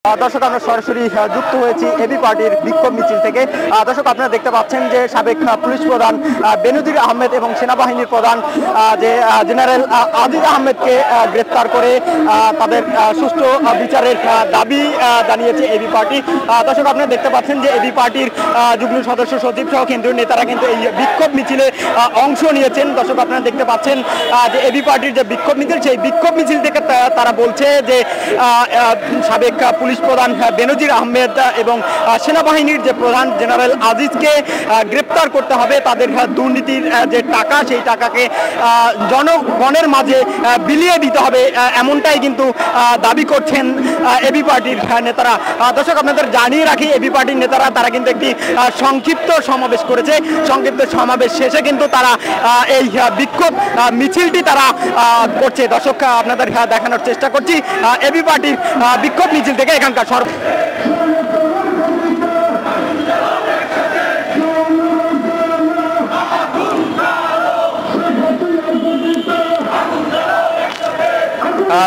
দর্শক আমরা সরাসরি যুক্ত হয়েছি এবি পার্টির বিক্ষোভ মিছিল থেকে। দর্শক আপনারা দেখতে পাচ্ছেন যে সাবেক পুলিশ প্রধান বেনজির আহমেদ এবং সেনাবাহিনীর প্রধান যে জেনারেল আজিজ আহমেদকে গ্রেফতার করে তাদের সুষ্ঠু বিচারের দাবি জানিয়েছে এবি পার্টি। দর্শক আপনারা দেখতে পাচ্ছেন যে এবি পার্টির যুগ্ম সদস্য সচিব সহ কেন্দ্রীয় নেতারা কিন্তু এই বিক্ষোভ মিছিলে অংশ নিয়েছেন। দর্শক আপনারা দেখতে পাচ্ছেন যে এবি পার্টির যে বিক্ষোভ মিছিল, সেই বিক্ষোভ মিছিল থেকে তারা বলছে যে সাবেক পুলিশ প্রধান বেনজির আহমেদ এবং সেনাবাহিনীর যে প্রধান জেনারেল আজিজকে গ্রেপ্তার করতে হবে। তাদের দুর্নীতির যে টাকা, সেই টাকাকে জনগণের মাঝে বিলিয়ে দিতে হবে, এমনটাই কিন্তু দাবি করছেন এবি পার্টির নেতারা। দর্শক আপনাদের জানিয়ে রাখি, এবি পার্টির নেতারা তারা কিন্তু একটি সংক্ষিপ্ত সমাবেশ করেছে। সংক্ষিপ্ত সমাবেশ শেষে কিন্তু তারা এই বিক্ষোভ মিছিলটি তারা করছে। দর্শক আপনাদের দেখানোর চেষ্টা করছি এবি পার্টির বিক্ষোভ মিছিল থেকে এখানকার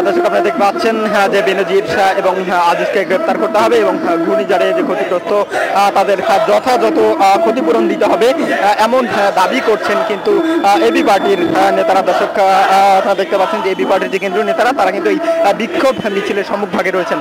দর্শক আপনারা দেখতে পাচ্ছেন যে বেনজির এবং আজিজকে গ্রেপ্তার করতে হবে এবং ঘূর্ণিঝড়ে যে ক্ষতিগ্রস্ত তাদের যথাযথ ক্ষতিপূরণ দিতে হবে, এমন দাবি করছেন কিন্তু এবি পার্টির নেতারা। দর্শক আপনারা দেখতে পাচ্ছেন যে এবি পার্টির যে কেন্দ্রীয় নেতারা তারা কিন্তু এই বিক্ষোভ মিছিলের সম্মুখভাগে রয়েছেন।